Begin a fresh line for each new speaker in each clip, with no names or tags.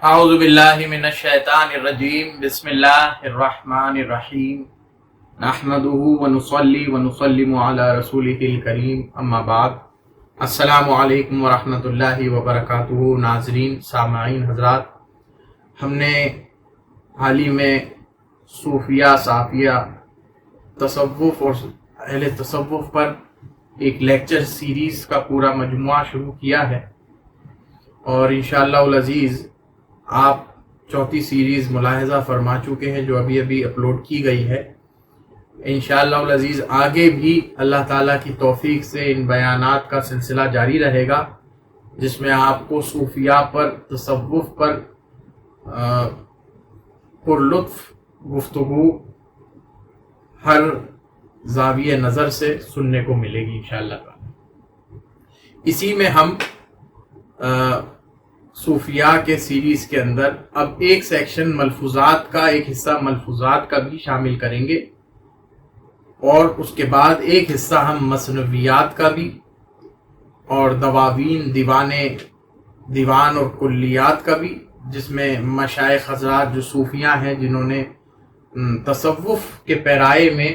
اعوذ باللہ من الشیطان الرجیم بسم اللہ الرحمن الرحیم نحمده ونصلی ونسلم علی رسولہ الکریم اما بعد السلام علیکم ورحمۃ اللہ وبرکاتہ۔ ناظرین، سامعین حضرات، ہم نے حال ہی میں صوفیہ، صافیہ، تصوف اور اہل تصوف پر ایک لیکچر سیریز کا پورا مجموعہ شروع کیا ہے، اور انشاءاللہ العزیز آپ چوتھی سیریز ملاحظہ فرما چکے ہیں جو ابھی اپلوڈ کی گئی ہے۔ انشاءاللہ العزیز آگے بھی اللہ تعالیٰ کی توفیق سے ان بیانات کا سلسلہ جاری رہے گا، جس میں آپ کو صوفیہ پر، تصوف پر پر لطف گفتگو ہر زاویہ نظر سے سننے کو ملے گی انشاءاللہ تعالیٰ۔ اسی میں ہم صوفیہ کے سیریز کے اندر اب ایک سیکشن ملفوظات کا، ایک حصہ ملفوظات کا بھی شامل کریں گے، اور اس کے بعد ایک حصہ ہم مثنویات کا بھی، اور دواوین، دیوان اور کلیات کا بھی، جس میں مشائخ حضرات جو صوفیہ ہیں، جنہوں نے تصوف کے پیرائے میں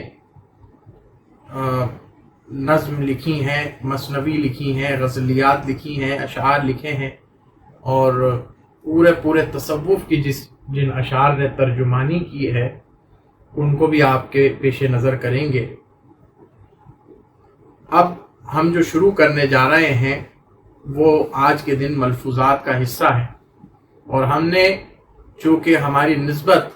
نظم لکھی ہیں، مثنوی لکھی ہیں، غزلیات لکھی ہیں، اشعار لکھے ہیں، اور پورے تصوف کی جن اشعار نے ترجمانی کی ہے ان کو بھی آپ کے پیش نظر کریں گے۔ اب ہم جو شروع کرنے جا رہے ہیں وہ آج کے دن ملفوظات کا حصہ ہے، اور ہم نے چونکہ ہماری نسبت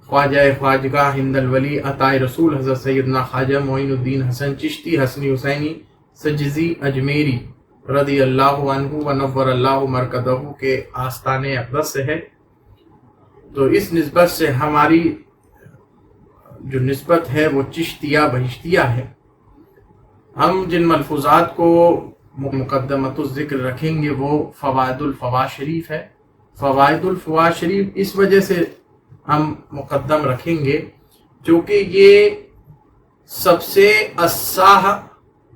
خواجہ خواجگاہ ہند الولی عطائے رسول حضرت سیدنا خواجہ معین الدین حسن چشتی حسنی حسینی سجزی اجمیری رضی اللہ عنہ ونور اللہ مرکزہ کے آستان اقدس سے ہے، تو اس نسبت سے ہماری جو نسبت ہے وہ چشتیہ بہشتیہ ہے۔ ہم جن ملفوظات کو مقدمۃ الذکر رکھیں گے وہ فوائد الفواز شریف ہے۔ فوائد الفواز شریف اس وجہ سے ہم مقدم رکھیں گے کیونکہ یہ سب سے اصح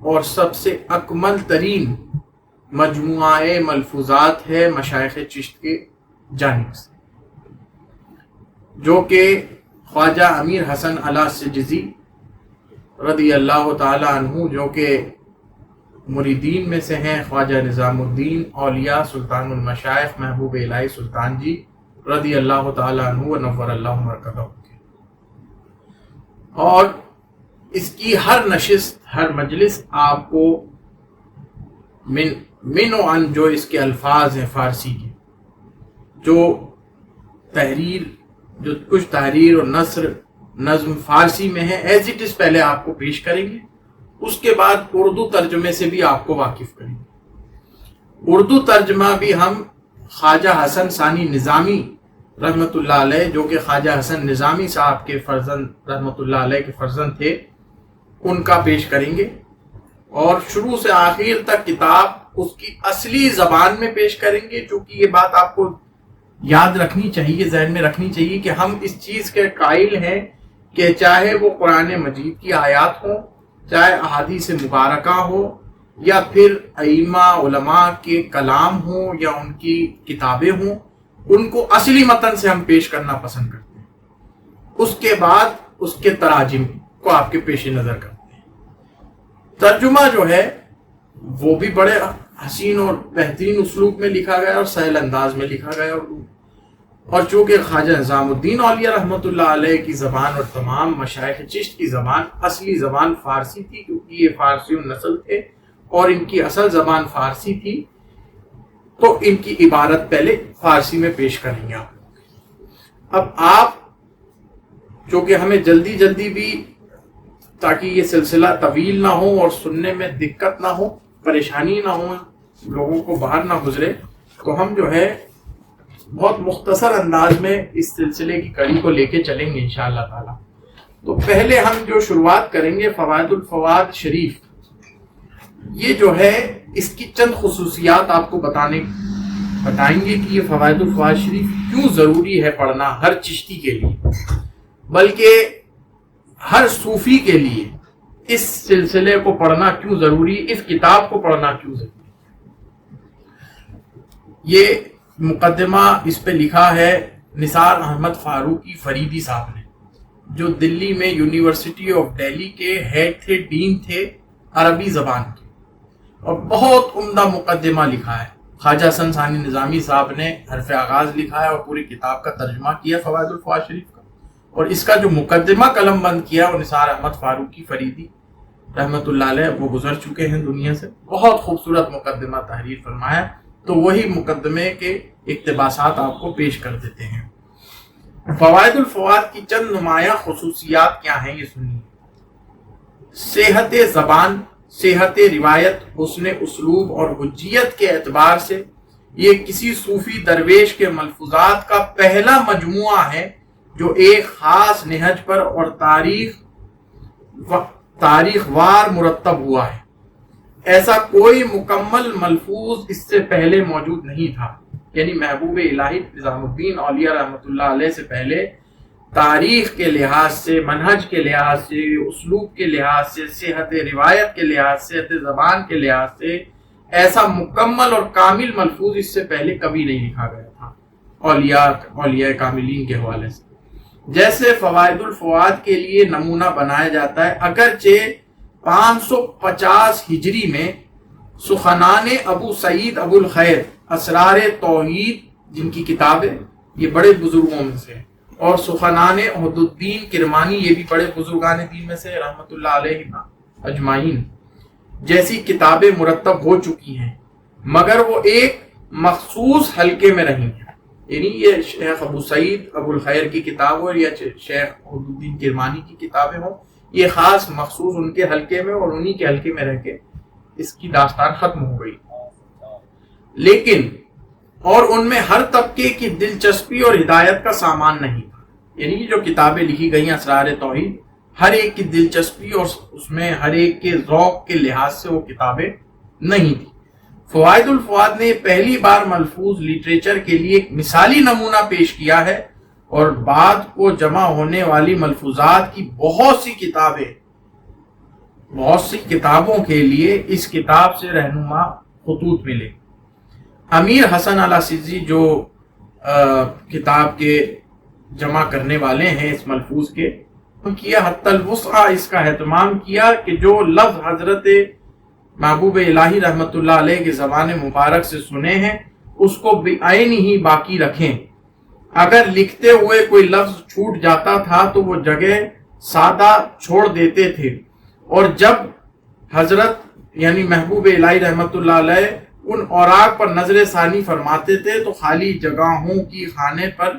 اور سب سے اکمل ترین مجموعہ ملفوظات ہے مشائخ چشت کے جانب سے، جو کہ خواجہ امیر حسن علی سجزی رضی اللہ تعالی عنہ، جو کہ مریدین میں سے ہیں خواجہ نظام الدین اولیاء سلطان المشائخ محبوب الہی سلطان جی رضی اللہ تعالی عنہ ونور اللہ مرکزہ کے، اور اس کی ہر نشست، ہر مجلس آپ کو من و عن جو اس کے الفاظ ہیں فارسی کے، جو کچھ تحریر اور نثر نظم فارسی میں ہے، ایز اٹ از پہلے آپ کو پیش کریں گے، اس کے بعد اردو ترجمے سے بھی آپ کو واقف کریں گے۔ اردو ترجمہ بھی ہم خواجہ حسن ثانی نظامی رحمۃ اللہ علیہ، جو کہ خواجہ حسن نظامی صاحب کے فرزند رحمۃ اللہ علیہ کے فرزند تھے، ان کا پیش کریں گے، اور شروع سے آخر تک کتاب اس کی اصلی زبان میں پیش کریں گے۔ چونکہ یہ بات آپ کو یاد رکھنی چاہیے، ذہن میں رکھنی چاہیے کہ ہم اس چیز کے قائل ہیں کہ چاہے وہ قرآن مجید کی آیات ہوں، چاہے احادیث مبارکہ ہو، یا پھر ائمہ علماء کے کلام ہوں یا ان کی کتابیں ہوں، ان کو اصلی متن سے ہم پیش کرنا پسند کرتے ہیں، اس کے بعد اس کے تراجم کو آپ کے پیش نظر کرتے ہیں۔ ترجمہ جو ہے وہ بھی بڑے حسین اور بہترین اسلوب میں لکھا گیا اور سہل انداز میں لکھا گیا، اور چونکہ خواجہ نظام الدین اولیاء رحمۃ اللہ علیہ کی زبان اور تمام مشائخ چشت کی زبان، اصلی زبان فارسی تھی، کیونکہ یہ فارسی نسل تھے اور ان کی اصل زبان فارسی تھی، تو ان کی عبارت پہلے فارسی میں پیش کریں گے آپ۔ اب آپ چونکہ ہمیں جلدی بھی، تاکہ یہ سلسلہ طویل نہ ہو اور سننے میں دقت نہ ہو، پریشانی نہ ہو، لوگوں کو باہر نہ گزرے، تو ہم جو ہے بہت مختصر انداز میں اس سلسلے کی کڑی کو لے کے چلیں گے انشاءاللہ تعالی۔ تو پہلے ہم جو شروعات کریں گے فوائد الفواد شریف، یہ جو ہے اس کی چند خصوصیات آپ کو بتائیں گے کہ یہ فوائد الفواد شریف کیوں ضروری ہے پڑھنا ہر چشتی کے لیے، بلکہ ہر صوفی کے لیے اس سلسلے کو پڑھنا کیوں ضروری، اس کتاب کو پڑھنا کیوں ضروری۔ یہ مقدمہ اس پہ لکھا ہے نثار احمد فاروقی فریدی صاحب نے، جو دلی میں یونیورسٹی آف دہلی کے ہیڈ تھے، ڈین تھے عربی زبان کے، اور بہت عمدہ مقدمہ لکھا ہے۔ خواجہ حسن ثانی نظامی صاحب نے حرف آغاز لکھا ہے اور پوری کتاب کا ترجمہ کیا فوائد الفوائد شریف کا، اور اس کا جو مقدمہ قلم بند کیا وہ نثار احمد فاروقی فریدی رحمۃ اللہ علیہ، وہ گزر چکے ہیں دنیا سے، بہت خوبصورت مقدمہ تحریر فرمایا۔ تو وہی مقدمے کے اقتباسات آپ کو پیش کر دیتے ہیں۔ فوائد الفوائد کی چند نمایاں خصوصیات کیا ہیں یہ سنیے۔ صحت زبان، صحت روایت، حسن اسلوب اور حجیت کے اعتبار سے یہ کسی صوفی درویش کے ملفوظات کا پہلا مجموعہ ہے جو ایک خاص نہج پر اور تاریخ وار مرتب ہوا ہے۔ ایسا کوئی مکمل ملفوظ اس سے پہلے موجود نہیں تھا، یعنی محبوب الہی نظام الدین اولیاء رحمۃ اللہ علیہ سے پہلے تاریخ کے لحاظ سے، منہج کے لحاظ سے، اسلوب کے لحاظ سے، صحت روایت کے لحاظ سے، صحت زبان کے لحاظ سے ایسا مکمل اور کامل ملفوظ اس سے پہلے کبھی نہیں لکھا گیا تھا اولیاء کاملین کے حوالے سے۔ جیسے فوائد الفوائد کے لیے نمونہ بنایا جاتا ہے، اگرچہ 550 ہجری میں سخنان ابو سعید ابو الخیر اسرار توحید، جن کی کتاب ہے، یہ بڑے بزرگوں میں سے، اور سخنان عہد الدین کرمانی، یہ بھی بڑے بزرگان دین میں سے رحمۃ اللہ علیہ اجمعین، جیسی کتابیں مرتب ہو چکی ہیں، مگر وہ ایک مخصوص حلقے میں رہی ہیں، یعنی یہ شیخ ابو سعید ابو الخیر کی کتاب ہو یا شیخ عہد الدین کرمانی کی کتابیں ہوں، یہ خاص مخصوص ان کے حلقے میں اور انہی کے حلقے میں رہ کے اس کی داستان ختم ہو گئی، لیکن اور ان میں ہر طبقے کی دلچسپی اور ہدایت کا سامان نہیں تھا، یعنی جو کتابیں لکھی گئی ہیں اسرار توحید، ہر ایک کی دلچسپی اور اس میں ہر ایک کے ذوق کے لحاظ سے وہ کتابیں نہیں تھی۔ فوائد الفوائد نے پہلی بار ملفوظ لٹریچر کے لیے ایک مثالی نمونہ پیش کیا ہے، اور بعد کو جمع ہونے والی ملفوظات کی بہت سی کتابوں کے لیے اس کتاب سے رہنما خطوط ملے۔ امیر حسن الاسیزی جو کتاب کے جمع کرنے والے ہیں اس ملفوظ کے، کیا حتی الوسع اس کا اہتمام کیا کہ جو لفظ حضرت محبوب الہی رحمۃ اللہ علیہ کے زبان مبارک سے سنے ہیں اس کو بعین ہی باقی رکھیں۔ اگر لکھتے ہوئے کوئی لفظ چھوٹ جاتا تھا تو وہ جگہ سادہ چھوڑ دیتے تھے، اور جب حضرت یعنی محبوب الہی رحمۃ اللہ علیہ ان اوراق پر نظر ثانی فرماتے تھے تو خالی جگہوں کی خانے پر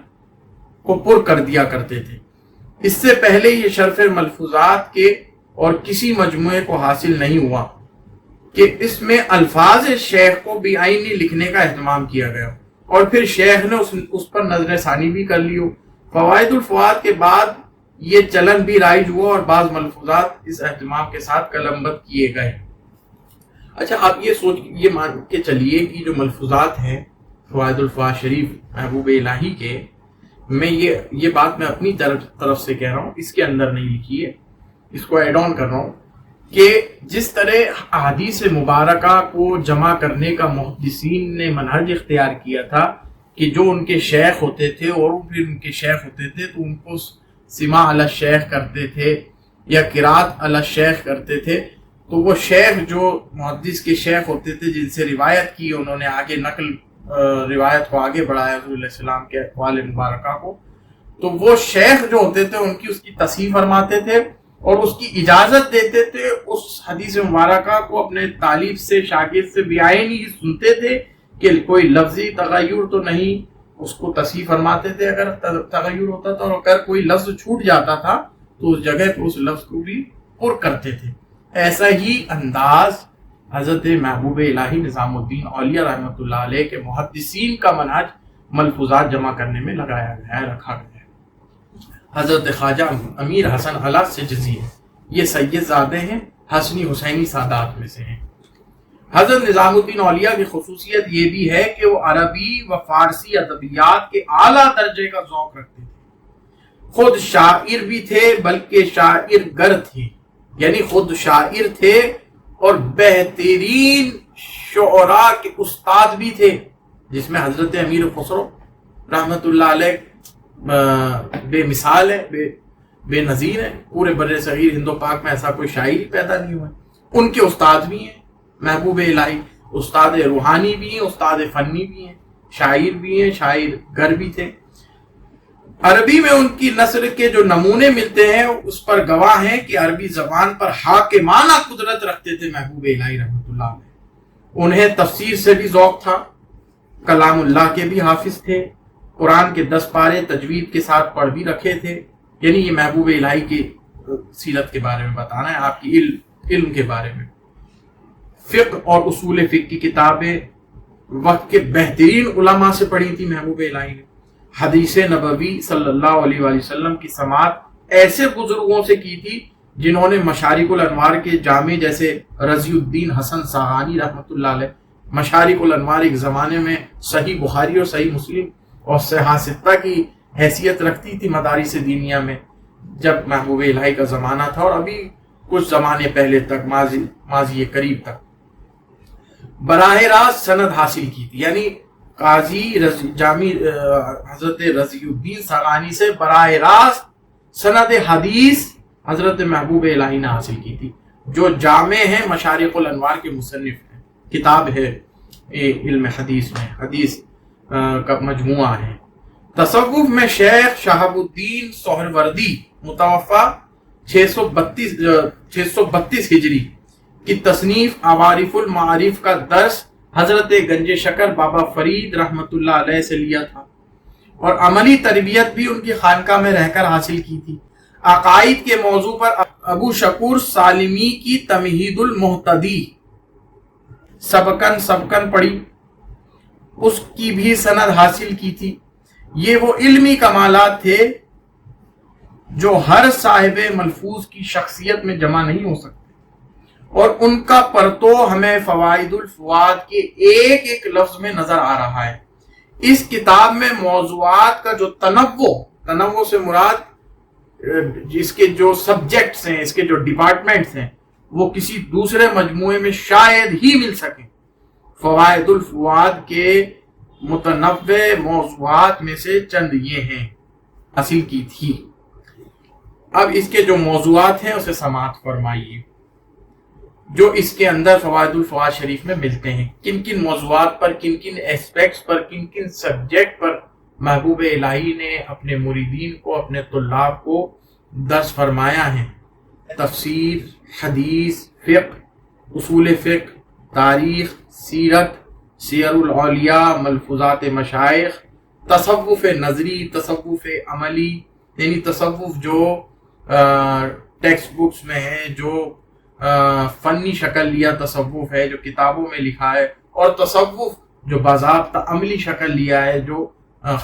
کو پر کر دیا کرتے تھے۔ اس سے پہلے یہ شرف ملفوظات کے اور کسی مجموعے کو حاصل نہیں ہوا کہ اس میں الفاظ شیخ کو بعینی لکھنے کا اہتمام کیا گیا اور پھر شیخ نے اس پر نظر ثانی بھی کر لی ہو۔ فوائد الفوائد کے بعد یہ چلن بھی رائج ہوا اور بعض ملفوظات اس اہتمام کے ساتھ قلم بند کیے گئے۔ اچھا، آپ یہ مان کے چلیے کہ جو ملفوظات ہیں فوائد الفوائد شریف محبوب الہی کے، میں یہ بات میں اپنی طرف سے کہہ رہا ہوں، اس کے اندر نہیں لکھی ہے، اس کو ایڈ آن کر رہا ہوں کہ جس طرح احادیث مبارکہ کو جمع کرنے کا محدثین نے منہج اختیار کیا تھا کہ جو ان کے شیخ ہوتے تھے اور پھر ان کے شیخ ہوتے تھے تو ان کو سماع علی الشیخ کرتے تھے یا قرات علی الشیخ کرتے تھے، تو وہ شیخ جو محدث کے شیخ ہوتے تھے جن سے روایت کی، انہوں نے آگے نقل روایت کو آگے بڑھایا رسول اللہ علیہ وسلم کے اقوال مبارکہ کو، تو وہ شیخ جو ہوتے تھے ان کی اس کی تصحیح فرماتے تھے اور اس کی اجازت دیتے تھے، اس حدیث مبارکہ کو اپنے طالب سے شاگرد سے بعینی ہی سنتے تھے کہ کوئی لفظی تغیر تو نہیں، اس کو تصحیح فرماتے تھے اگر تغیر ہوتا تھا، اور اگر کوئی لفظ چھوٹ جاتا تھا تو اس جگہ پہ اس لفظ کو بھی پر کرتے تھے۔ ایسا ہی انداز حضرت محبوب الہی نظام الدین اولیاء رحمۃ اللہ علیہ کے محدثین کا منہج ملفوظات جمع کرنے میں لگایا گیا ہے، رکھا گیا ہے۔ حضرت خواجہ امیر حسن علا سجزی ہے، یہ سید زادے ہیں، حسنی حسینی سادات میں سے ہیں۔ حضرت نظام الدین اولیاء کی خصوصیت یہ بھی ہے کہ وہ عربی و فارسی ادبیات کے اعلیٰ درجے کا ذوق رکھتے تھے، خود شاعر بھی تھے بلکہ شاعر گر تھے، یعنی خود شاعر تھے اور بہترین شعراء کے استاد بھی تھے، جس میں حضرت امیر خسرو رحمتullah علیہ بے مثال ہے، بے نظیر ہے. پورے بر صغیر ہند و پاک میں ایسا کوئی شاعر ہی پیدا نہیں ہوا. ان کے استاد بھی ہیں محبوب الہی، استاد روحانی بھی ہیں، استاد فنی بھی ہیں، شاعر بھی ہیں، شاعر گر بھی تھے. عربی میں ان کی نثر کے جو نمونے ملتے ہیں اس پر گواہ ہیں کہ عربی زبان پر حاکمانہ قدرت رکھتے تھے محبوب الہی رحمتullah علیہ. انہیں تفسیر سے بھی ذوق تھا، کلام اللہ کے بھی حافظ تھے، قرآن کے 10 پارے تجوید کے ساتھ پڑھ بھی رکھے تھے. یعنی یہ محبوب الہی کی سیرت کے بارے میں بتانا ہے، آپ کی علم کے بارے میں. فقہ اور اصول فقہ کی کتابیں وقت کے بہترین علماء سے پڑھی تھی محبوب الہی نے. حدیث نبوی صلی اللہ علیہ وآلہ وسلم کی سماعت ایسے بزرگوں سے کی تھی جنہوں نے مشارق الانوار کے جامع جیسے رضی الدین حسن صاغانی رحمتullah علیہ. مشارق الانوار ایک زمانے میں صحیح بخاری اور صحیح مسلم اور صحاح ستہ کی حیثیت رکھتی تھی مدارس دینیہ میں جب محبوب الہی کا زمانہ تھا، اور ابھی کچھ زمانے پہلے تک، ماضی قریب تک براہ راست سند حاصل کی تھی. یعنی قاضی جامی حضرت رضی الدین صاغانی سے براہ راست سند حدیث حضرت محبوب الہی نے حاصل کی تھی، جو جامع ہیں مشارق الانوار کے مصنف ہیں. کتاب ہے علم حدیث میں، حدیث کا مجموعہ ہے. تصوف میں شیخ شہاب الدین سہروردی متوفا 632 ہجری کی تصنیف عوارف المعارف کا درس حضرت گنج شکر بابا فرید رحمتullah علیہ سے لیا تھا، اور عملی تربیت بھی ان کی خانقاہ میں رہ کر حاصل کی تھی. عقائد کے موضوع پر ابو شکور سالمی کی تمہید المہتدی سبکن پڑھی، اس کی بھی سند حاصل کی تھی. یہ وہ علمی کمالات تھے جو ہر صاحب ملفوظ کی شخصیت میں جمع نہیں ہو سکتے، اور ان کا پرتو ہمیں فوائد الفواد کے ایک ایک لفظ میں نظر آ رہا ہے. اس کتاب میں موضوعات کا جو تنوع سے مراد اس کے جو سبجیکٹس ہیں، اس کے جو ڈپارٹمنٹس ہیں، وہ کسی دوسرے مجموعے میں شاید ہی مل سکیں. فوائد الفواد کے متنوع موضوعات میں سے چند یہ ہیں حاصل کی تھی. اب اس کے جو موضوعات ہیں اسے سماعت فرمائیے جو اس کے اندر فوائد الفواد شریف میں ملتے ہیں. کن کن موضوعات پر، کن کن ایسپیکٹس پر، کن کن سبجیکٹ پر محبوب الہی نے اپنے مریدین کو، اپنے طلاب کو درس فرمایا ہے. تفسیر، حدیث، فقہ، اصول فقہ، تاریخ، سیرت، سیر الاولیاء، ملفوظات مشائخ، تصوف نظری، تصوف عملی، یعنی تصوف جو ٹیکسٹ بکس میں ہے، جو فنی شکل لیا تصوف ہے جو کتابوں میں لکھا ہے، اور تصوف جو باضابطہ عملی شکل لیا ہے جو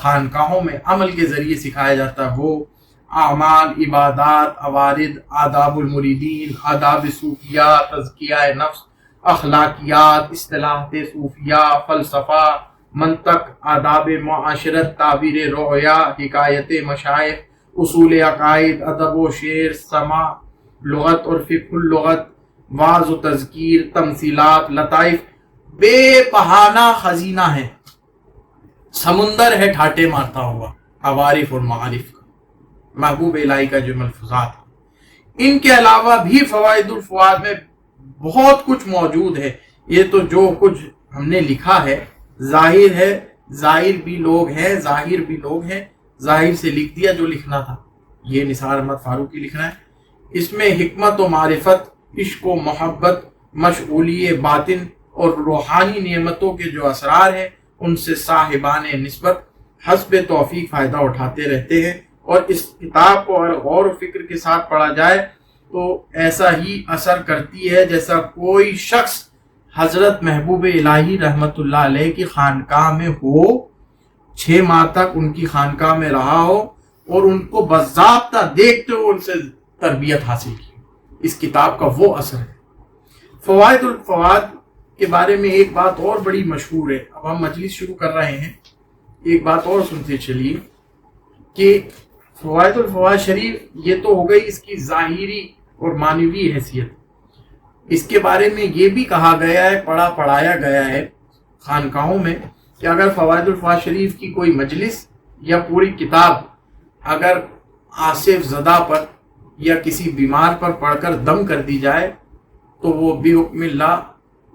خانقاہوں میں عمل کے ذریعے سکھایا جاتا ہے. وہ اعمال، عبادات، عوارض، آداب المریدین، آداب صوفیہ، تزکیہ نفس، اخلاقیات، اصطلاحات صوفیہ، فلسفہ، منطق، آداب معاشرت، تعبیر رؤیا، حکایت مشائخ، اصول عقائد، ادب و شعر، سماع، لغت اور فقہ اللغت، واعظ و تذکیر، تمثیلات، لطائف. بے پہانہ خزینہ ہے، سمندر ہے ٹھاٹے مارتا ہوا عوارف اور معارف کا، محبوب الہی کا جو ملفوظات ہیں. ان کے علاوہ بھی فوائد الفواد میں بہت کچھ موجود ہے. یہ تو جو کچھ ہم نے لکھا ہے ظاہر ہے، ظاہر بھی لوگ ہیں، ظاہر بھی لوگ ہیں، ظاہر سے لکھ دیا جو لکھنا تھا. یہ نثار احمد فاروقی لکھ رہا ہے. اس میں حکمت و معرفت، عشق و محبت، مشغولی باطن اور روحانی نعمتوں کے جو اسرار ہیں ان سے صاحبان نسبت حسب توفیق فائدہ اٹھاتے رہتے ہیں. اور اس کتاب کو اگر غور و فکر کے ساتھ پڑھا جائے تو ایسا ہی اثر کرتی ہے جیسا کوئی شخص حضرت محبوب الہی رحمتullah علیہ کی خانقاہ میں ہو، 6 ماہ تک ان کی خانقاہ میں رہا ہو اور ان کو باضابطہ دیکھتے ہوئے ان سے تربیت حاصل کی. اس کتاب کا وہ اثر ہے. فوائد الفواد کے بارے میں ایک بات اور بڑی مشہور ہے. اب ہم مجلس شروع کر رہے ہیں، ایک بات اور سنتے چلیے کہ فوائد الفواد شریف یہ تو ہو گئی اس کی ظاہری اور معنوی حیثیت. اس کے بارے میں یہ بھی کہا گیا ہے، پڑھایا گیا ہے خانقاہوں میں کہ اگر فوائد الفوائد شریف کی کوئی مجلس یا پوری کتاب اگر آصف زدہ پر یا کسی بیمار پر پڑھ کر دم کر دی جائے تو وہ بحکم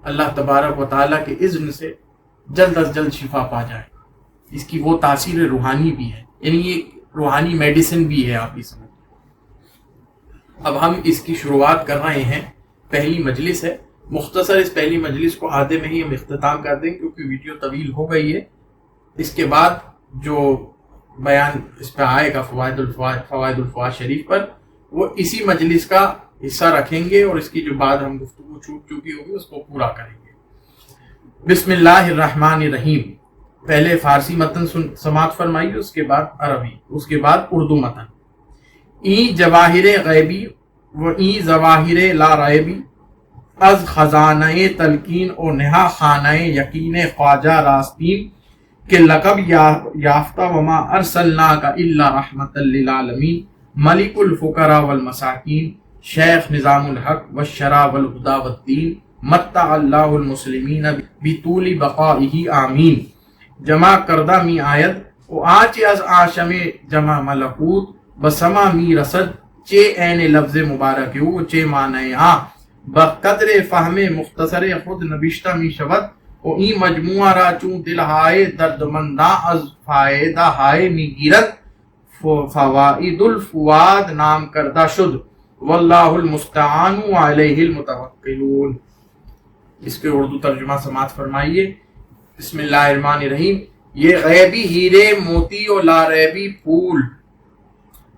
اللہ تبارک و تعالیٰ کے اذن سے جلد از جلد شفا پا جائے. اس کی وہ تاثیر روحانی بھی ہے، یعنی یہ روحانی میڈیسن بھی ہے. آپ اس میں اب ہم اس کی شروعات کر رہے ہیں. پہلی مجلس ہے، مختصر اس پہلی مجلس کو آدھے میں ہی ہم اختتام کر دیں کیونکہ ویڈیو طویل ہو گئی ہے. اس کے بعد جو بیان اس پہ آئے گا فوائد الفوائد شریف پر، وہ اسی مجلس کا حصہ رکھیں گے اور اس کی جو بعد ہم گفتگو چھوٹ چکی ہوگی اس کو پورا کریں گے. بسم اللہ الرحمن الرحیم. پہلے فارسی متن سماعت فرمائیے، اس کے بعد عربی، اس کے بعد اردو متن. این جواہر غیبی و این ظواہر لا ریبی از خزانہ تلقین و نہا خانہ یقین خواجہ راستین کے لقب یافتہ وما ارسلناک الا رحمۃ للعالمین ملک الفقراء والمساکین شیخ نظام الحق والشرع والہدی والدین متع اللہ المسلمین بطول بقائہ آمین. جمع کردہ می آیت و آچ از آشم جمع ملکوت بسما می رسد چے این لفظ مبارک ہو چے معنی ہاں بقدر فہم مختصر خود نبشتہ می شود و این مجموعہ را چون دل ہائے دردمنداں از فائدہ ہائے می گیرد فوائد الفواد نام کردہ شد واللہ المستعان علیہ المتوکلون. اس کے اردو ترجمہ سماعت فرمائیے. بسم اللہ الرحمن الرحیم. یہ غیبی ہیرے موتی و لاریبی پھول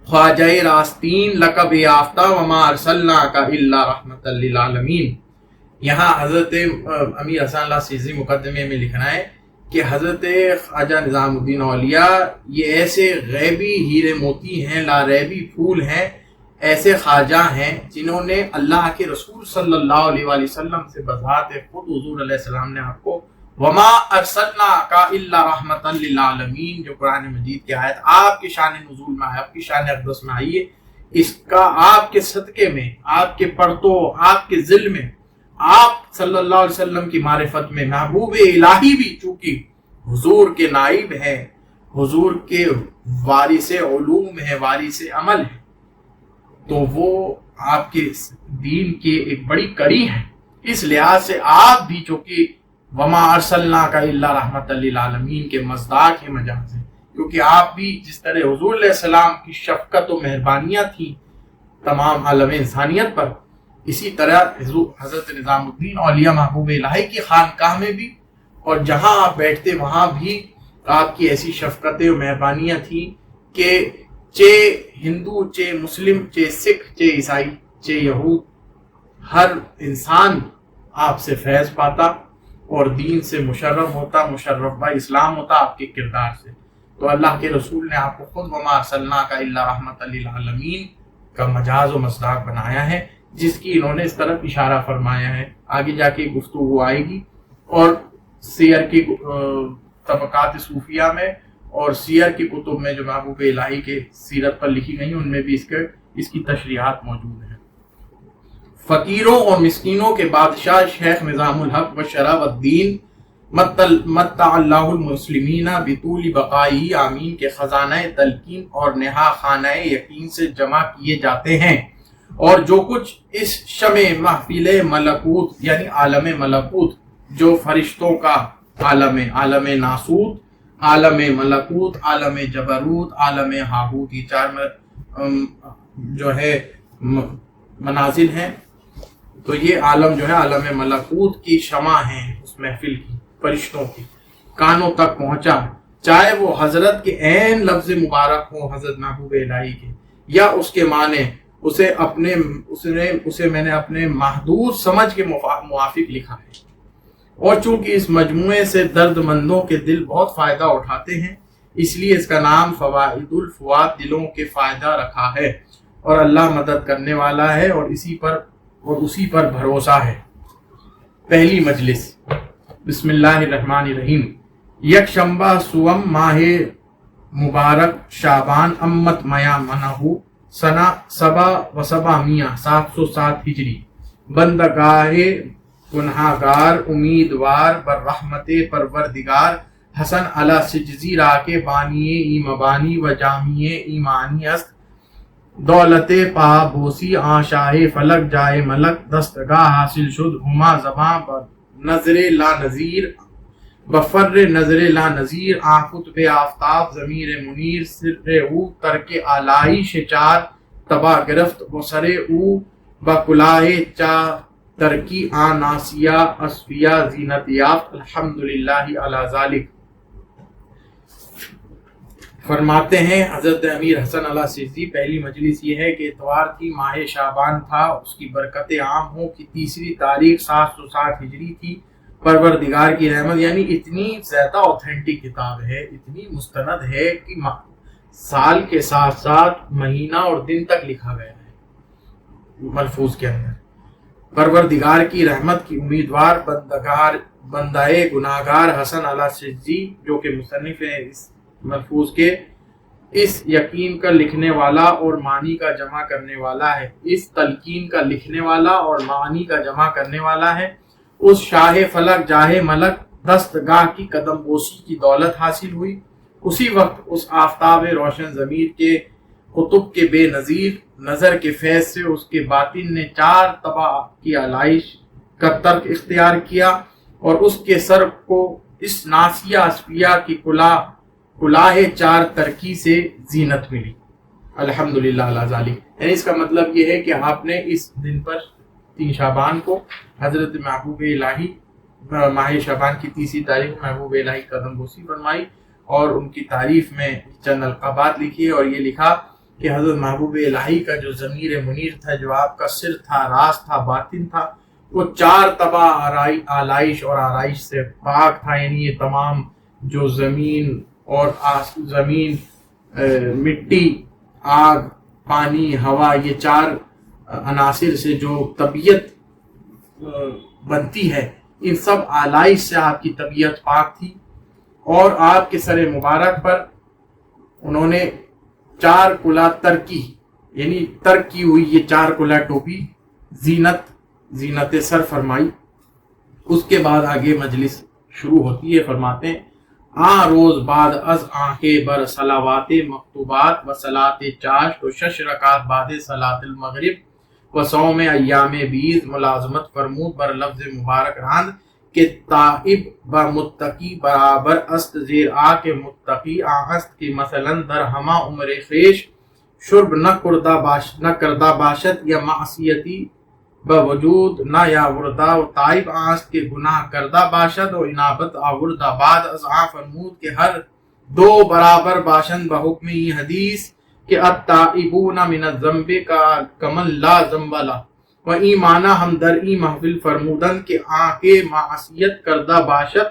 خواجہ راستین لقب یافتہ وما ارسلناک الا رحمۃ للعالمین. یہاں حضرت امیر حسن اللہ سیزی مقدمے میں لکھنا ہے کہ حضرت خواجہ نظام الدین اولیاء یہ ایسے غیبی ہیرے موتی ہیں، لاریبی پھول ہیں، ایسے خواجہ ہیں جنہوں نے اللہ کے رسول صلی اللہ علیہ وآلہ وسلم سے بذات خود حضور علیہ السلام نے آپ کو وما ارسلناک الا رحمۃ للعالمین، جو قرآن مجید کی آیت آپ کی شان نزول میں آئی، آپ کی شان اقدس میں آئی ہے، اس کا آپ کے صدقے میں، آپ کے پرتو، آپ کے ذل میں، آپ صلی اللہ علیہ وسلم کی معرفت میں محبوب الہی بھی چونکہ حضور کے نائب ہیں، حضور کے وارث علوم ہے، وارث عمل ہے، تو وہ آپ کے دین کی ایک بڑی کڑی ہے. اس لحاظ سے آپ بھی چونکہ وما ارسلناک الا رحمۃ للعالمین کے مصداق ہیں، مجاز ہیں، کیونکہ آپ بھی جس طرح حضور علیہ السلام کی شفقت و مہربانیاں تھیں تمام عالم انسانیت پر، اسی طرح حضرت نظام الدین اولیاء محبوب الہی کی خانقاہ میں بھی اور جہاں آپ بیٹھتے وہاں بھی آپ کی ایسی شفقتیں و مہربانیاں تھیں کہ چے ہندو، چے مسلم، چے سکھ، چے عیسائی، چے یہود، ہر انسان آپ سے فیض پاتا اور دین سے مشرف ہوتا، مشرف با اسلام ہوتا آپ کے کردار سے. تو اللہ کے رسول نے آپ کو خود وما ارسلناک الا رحمۃ للعالمین کا مجاز و مصداق بنایا ہے، جس کی انہوں نے اس طرف اشارہ فرمایا ہے. آگے جا کے گفتگو آئے گی اور سیر کی طبقات صوفیہ میں اور سیر کی کتب میں جو محبوب الہی کے سیرت پر لکھی گئی ان میں بھی اس کی تشریحات موجود ہیں. فقیروں اور مسکینوں کے بادشاہ شیخ نظام الحق و شرع والدین متع اللہ المسلمین بطول بقائی آمین کے خزانہ تلقین اور نہا خانہ یقین سے جمع کیے جاتے ہیں، اور جو کچھ اس شمع محفل ملکوت یعنی عالم ملکوت جو فرشتوں کا عالم، عالم ناسوت، عالم ملکوت، عالم جبروت، عالم ہاہوت، یہ چار جو ہے منازل ہیں. تو یہ عالم جو ہے عالم ملکوت کی شمع ہیں اس محفل کی، فرشتوں کی کانوں تک پہنچا، چاہے وہ حضرت کے عین لفظ مبارک ہوں حضرت محبوب الہی کے یا اس کے معنی، اسے میں نے اپنے محدود سمجھ کے موافق لکھا ہے. اور چونکہ اس مجموعے سے درد مندوں کے دل بہت فائدہ اٹھاتے ہیں اس لیے اس کا نام فوائد الفواد دلوں کے فائدہ رکھا ہے، اور اللہ مدد کرنے والا ہے اور اسی پر بھروسہ ہے. پہلی مجلس. بسم اللہ الرحمن الرحیم. یک شنبہ سوم ماہ مبارک شعبان امت میاں منہو سنہ سبا و سبا میاں 707 ہجری. بندگاہ گنہگار امیدوار بر رحمت پروردگار حسن علی سجزی را کے بانی ای مبانی و جامی ایمانی است دولت پا بوسی آشاہ فلک جائے ملک دستگاہ حاصل شد ہما زباں نظر لا نظیر بفر نظر لا نظیر آفت بے آفتاب ضمیر منیر سر او ترک آلائش چار تبا گرفت و سر او بکلاہ چا ترکی آناسیہ اسفیہ زینت یافت الحمدللہ علی ذالک۔ فرماتے ہیں حضرت امیر حسن علی سجزی پہلی مجلس یہ ہے کہ اتوار کی ماہ شعبان تھا، اس کی برکتیں عام ہوں کہ 3 تاریخ 760 ہجری تھی۔ پروردگار کی رحمت، یعنی اتنی زیادہ اوتھینٹک کتاب ہے، اتنی مستند ہے کہ سال کے ساتھ ساتھ مہینہ اور دن تک لکھا گیا ہے ملفوظ کے اندر۔ پروردگار کی رحمت کی امیدوار بندائے گناہگار حسن علی سجزی جو کہ مصنف ہے اس ملفوظ کے، اس یقین کا لکھنے والا اور معنی کا جمع کرنے والا ہے، اس تلقین کا لکھنے والا اور معنی کا جمع کرنے والا ہے، اس شاہ فلک جاہ ملک دستگاہ کی قدم بوسی کی دولت حاصل ہوئی، اسی وقت اس آفتاب روشن ضمیر کے قطب کے بے نظیر نظر کے فیض سے اس کے باطن نے 4 طبع کی آلائش کا ترک اختیار کیا اور اس کے سر کو اس ناسیہ اسفیہ کی کلاہ 4 ترکی سے زینت ملی۔ الحمدللہ علی ذالک، یعنی اس کا مطلب یہ ہے کہ آپ نے اس دن پر 3 شعبان کو حضرت محبوب الہی ماہ شعبان کی 3 تاریخ محبوب الہی قدم بوسی فرمائی اور ان کی تعریف میں چند القابات لکھی اور یہ لکھا کہ حضرت محبوب الہی کا جو ضمیر منیر تھا، جو آپ کا سر تھا، راز تھا، باطن تھا، وہ 4 طبع آلائش اور آرائش سے پاک تھا، یعنی یہ تمام جو زمین اور مٹی، آگ، پانی، ہوا، یہ 4 عناصر سے جو طبیعت بنتی ہے، ان سب آلائش سے آپ کی طبیعت پاک تھی اور آپ کے سر مبارک پر انہوں نے 4 کلا ترکی، یعنی ترک کی ہوئی یہ 4 کلا ٹوپی زینت سر فرمائی۔ اس کے بعد آگے مجلس شروع ہوتی ہے۔ فرماتے ہیں روز بعد از آنکھیں بر صلوات مکتوبات و صلاۃ چاشت و 6 رکعت بعد صلاۃ المغرب و صوم ایام بیز ملازمت فرمود بر لفظ مبارک راند کہ تائب و متقی برابر است زیر آ کے متقی آہست کی مثلا در ہما عمر خیش شرب نہ کردہ باشد یا معصیتی بوجود نہ یا وردہ و تائب آست کے گناہ کردہ باشد و انابت آوردہ بعد از فرمود کہ ہر 2 برابر باشند بحکم ہی حدیث کہ التائبون من الذنب کا کمن لا ذنب لا و ایمانہ ہم در ای محفل فرمودن کہ آنکے معصیت کردہ باشد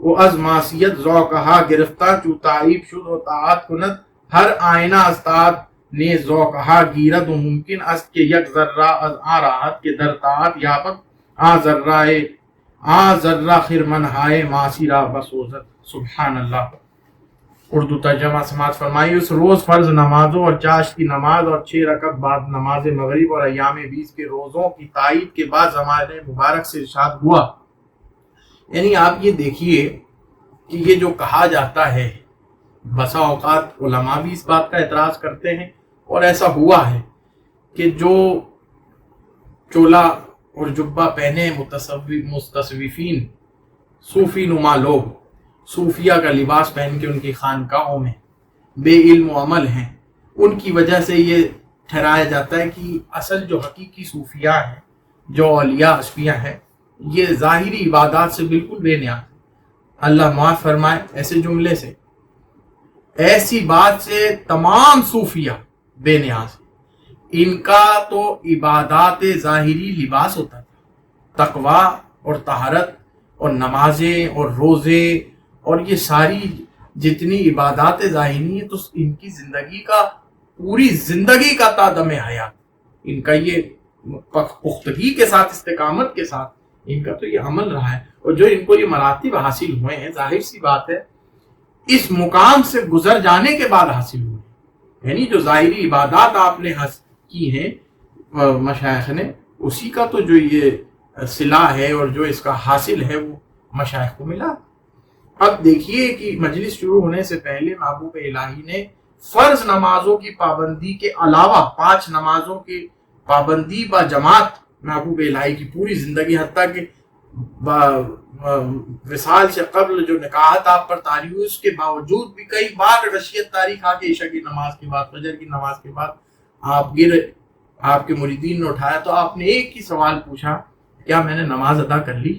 و از معصیت ذوقہا گرفتہ چو تائب شد و طاعت کند ہر آئینہ استاد نے ذوقہا گیرد و ممکن است کہ یک ذرہ از راحت کے در طاعت یابد ذرہ خرمن ہائے معاصی را بسوزد۔ سبحان اللہ۔ اردو ترجمہ سماعت فرمائی۔ اس روز فرض نمازوں اور چاشت کی نماز اور 6 رکعت بعد نماز مغرب اور ایام 20 کے روزوں کی تائید کے بعد زمانے مبارک سے ارشاد ہوا، یعنی آپ یہ دیکھیے کہ یہ جو کہا جاتا ہے، بسا اوقات علماء بھی اس بات کا اعتراض کرتے ہیں اور ایسا ہوا ہے کہ جو چولا اور جبہ پہنے متصوفین، صوفی نما لوگ، صوفیہ کا لباس پہن کے ان کی خانقاہوں میں بے علم و عمل ہیں، ان کی وجہ سے یہ ٹھہرایا جاتا ہے کہ اصل جو حقیقی صوفیہ ہیں، جو اولیاء اصفیاء ہیں، یہ ظاہری عبادات سے بالکل بے نیاز۔ اللہ معاف فرمائے ایسے جملے سے، ایسی بات سے تمام صوفیہ بے نیاز۔ ان کا تو عبادات ظاہری لباس ہوتا تھا، تقوی اور طہارت اور نمازیں اور روزے اور یہ ساری جتنی عبادات ظاہری ہیں، تو ان کی زندگی کا، پوری زندگی کا تادم حیات، ان کا یہ پختگی کے ساتھ، استقامت کے ساتھ ان کا تو یہ عمل رہا ہے، اور جو ان کو یہ مراتب حاصل ہوئے ہیں، ظاہر سی بات ہے اس مقام سے گزر جانے کے بعد حاصل ہوئے، یعنی جو ظاہری عبادات آپ نے حاصل کی ہیں مشائخ نے، اسی کا تو جو یہ صلہ ہے اور جو اس کا حاصل ہے وہ مشائخ کو ملا۔ اب دیکھیے کہ مجلس شروع ہونے سے پہلے محبوب الہی نے فرض نمازوں کی پابندی کے علاوہ 5 نمازوں کی پابندی با جماعت محبوب الہی کی پوری زندگی، حتیٰ کہ وصال سے قبل جو نکاحت آپ پر طاری ہوئی اس کے باوجود بھی کئی بار رشیت طاری کھا کے عشاء کی نماز کے بعد، فجر کی نماز کے بعد آپ کے مریدین نے اٹھایا تو آپ نے ایک ہی سوال پوچھا، کیا میں نے نماز ادا کر لی؟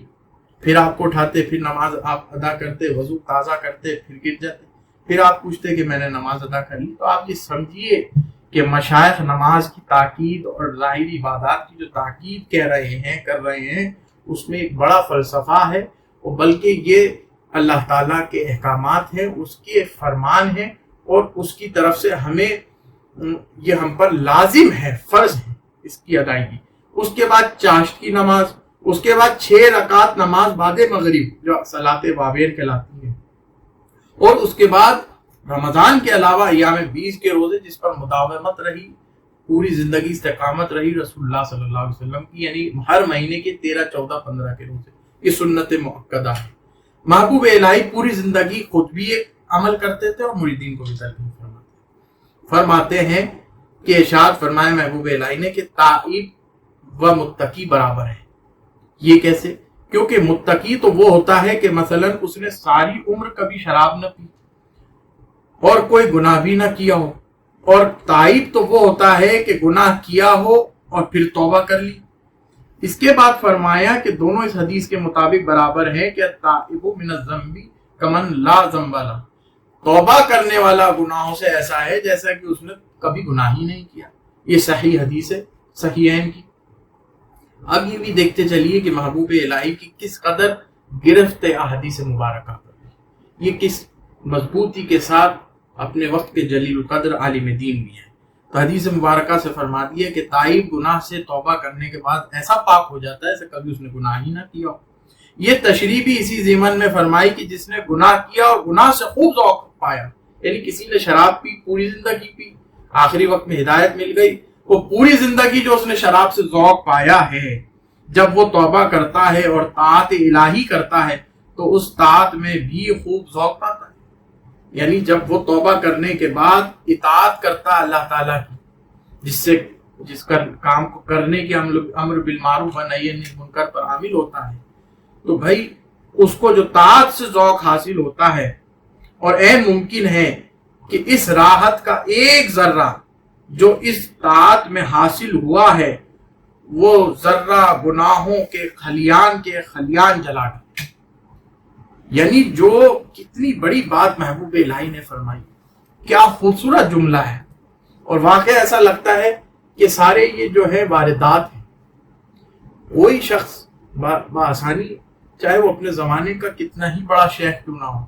پھر آپ کو اٹھاتے، پھر نماز آپ ادا کرتے، وضو تازہ کرتے، پھر گر جاتے، پھر آپ پوچھتے کہ میں نے نماز ادا کر لی۔ تو آپ یہ سمجھیے کہ مشائخ نماز کی تاکید اور ظاہری عبادات کی جو تاکید کر رہے ہیں اس میں ایک بڑا فلسفہ ہے، اور بلکہ یہ اللہ تعالیٰ کے احکامات ہیں، اس کے فرمان ہیں، اور اس کی طرف سے ہمیں یہ ہم پر لازم ہے، فرض ہے اس کی ادائیگی۔ اس کے بعد چاشت کی نماز، اس کے بعد 6 رکعت نماز بعد مغرب جو صلاۃ بابین کہلاتی ہے، اور اس کے بعد رمضان کے علاوہ ایام 20 کے روزے جس پر مداومت رہی، پوری زندگی استقامت رہی رسول اللہ صلی اللہ علیہ وسلم کی، یعنی ہر مہینے کے 13، 14، 15 کے روزے، یہ سنت مؤکدہ ہے۔ محبوب الہی پوری زندگی خود بھی عمل کرتے تھے اور مریدین کو بھی تلقین فرماتے ہیں کہ ارشاد فرمائے محبوب الہی نے کہ تائب و متقی برابر ہے۔ یہ کیسے؟ کیونکہ متقی تو وہ ہوتا ہے کہ مثلا اس نے ساری عمر کبھی شراب نہ پی اور کوئی گناہ بھی نہ کیا ہو، اور تائب تو وہ ہوتا ہے کہ گناہ کیا ہو اور پھر توبہ کر لی۔ اس کے بعد فرمایا کہ دونوں اس حدیث کے مطابق برابر ہیں کہ تائب من الذنب کمن لا ذنب لہ، توبہ کرنے والا گناہوں سے ایسا ہے جیسا کہ اس نے کبھی گناہ ہی نہیں کیا۔ یہ صحیح حدیث ہے صحیحین کی۔ اب یہ بھی دیکھتے چلیے کہ محبوب الہی کی کس قدر گرفت احادیث مبارکہ پر، یہ کس مضبوطی کے ساتھ اپنے وقت کے جلیل القدر عالم دین بھی ہے۔ تو حدیث مبارکہ سے فرما دیا کہ تائب گناہ سے توبہ کرنے کے بعد ایسا پاک ہو جاتا ہے جیسے کبھی اس نے گناہ ہی نہ کیا ہو۔ یہ تشریح بھی اسی ضمن میں فرمائی کہ جس نے گناہ کیا اور گناہ سے خوب ذوق پایا، یعنی کسی نے شراب پی، پوری زندگی پی، آخری وقت میں ہدایت مل گئی، وہ پوری زندگی جو اس نے شراب سے ذوق پایا ہے، جب وہ توبہ کرتا ہے اور طاعت الہی کرتا ہے تو اس طاعت میں بھی خوب ذوق پاتا ہے۔ یعنی جب وہ توبہ کرنے کے بعد اطاعت کرتا ہے اللہ تعالیٰ کی، جس کام کو کرنے کے امر بالمعروف و نہی عن المنکر پر عامل ہوتا ہے، تو بھائی اس کو جو طاعت سے ذوق حاصل ہوتا ہے، اور عین ممکن ہے کہ اس راحت کا ایک ذرہ جو اس طاعت میں حاصل ہوا ہے وہ ذرہ گناہوں کے خلیان جلا گیا۔ یعنی جو کتنی بڑی بات محبوب الہی نے فرمائی، کیا خوبصورت جملہ ہے، اور واقعہ ایسا لگتا ہے کہ سارے یہ جو ہے واردات ہیں۔ کوئی شخص بآسانی، چاہے وہ اپنے زمانے کا کتنا ہی بڑا شیخ کیوں نہ ہو،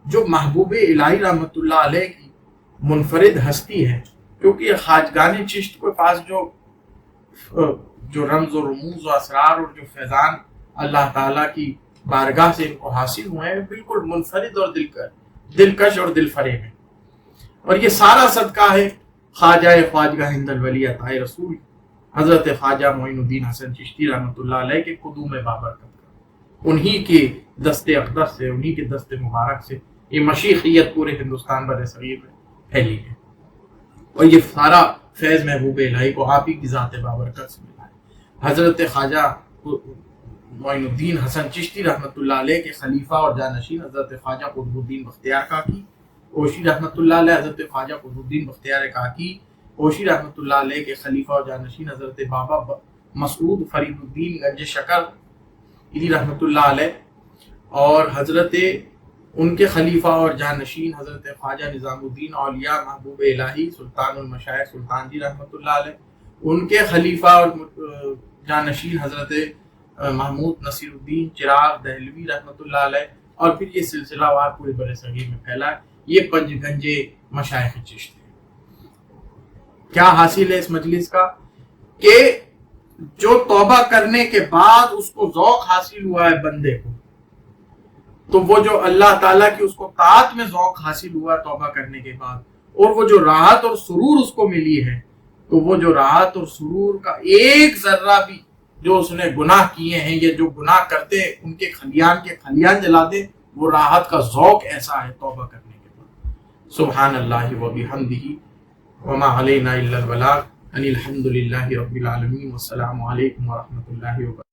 جو محبوب الہی رحمۃ اللہ علیہ کی منفرد ہستی ہے، کیونکہ خواجگان چشت کے پاس جو رمز و رموز و اسرار اور جو فیضان اللہ تعالیٰ کی بارگاہ سے ان کو حاصل ہوئے ہیں، بالکل منفرد اور دلکش اور دل فریب ہے، اور یہ سارا صدقہ ہے خواجہ ہند الولی عطا رسول حضرت خواجہ معین الدین حسن چشتی رحمۃ اللہ علیہ کے قدوم بابرکت کا، انہی کے دست اقدس سے، انہی کے دست مبارک سے یہ مشیخیت پورے ہندوستان بر صغیر میں پھیلی ہے، اور یہ سارا فیض محبوب الہی کو آپ ہی کی ذات بابرکت سے ملا ہے۔ حضرت خواجہ معین الدین حسن چشتی رحمۃ اللہ علیہ کے خلیفہ اور جانشین حضرت خواجہ قطب الدین بختیار کاکی اوشی رحمۃ اللہ علیہ، حضرت خواجہ قطب الدین بختیار کاکی اوشی رحمۃ اللہ علیہ کے خلیفہ اور جانشین حضرت بابا مسعود فرید الدین گنج شکر رحمۃ اللہ علیہ، اور حضرت ان کے خلیفہ اور جانشین حضرت خواجہ نظام الدین اولیاء محبوب الہی سلطان المشائخ سلطان جی رحمۃ اللہ علیہ، ان کے خلیفہ اور جانشین حضرت محمود نصیر الدین چراغ دہلوی رحمۃ اللہ علیہ، اور پھر یہ سلسلہ وار پورے بر صغیر میں پھیلا ہے۔ یہ 5 گنجے مشائخ چشت ہیں۔ کیا حاصل ہے اس مجلس کا؟ کہ جو توبہ کرنے کے بعد اس کو ذوق حاصل ہوا ہے بندے کو، تو وہ جو اللہ تعالیٰ کی اس کو طاعت میں ذوق حاصل ہوا ہے توبہ کرنے کے بعد، اور وہ جو راحت اور سرور اس کو ملی ہے، تو وہ جو راحت اور سرور کا ایک ذرہ بھی جو اس نے گناہ کیے ہیں یا جو گناہ کرتے ہیں ان کے خلیان جلا دے، وہ راحت کا ذوق ایسا ہے توبہ کرنے کے بعد. سبحان اللہ و بحمدہ وما علینا الا البلاغ. الحمد للہ رب العالمین. والسلام علیکم ورحمۃ اللہ وبرکاتہ.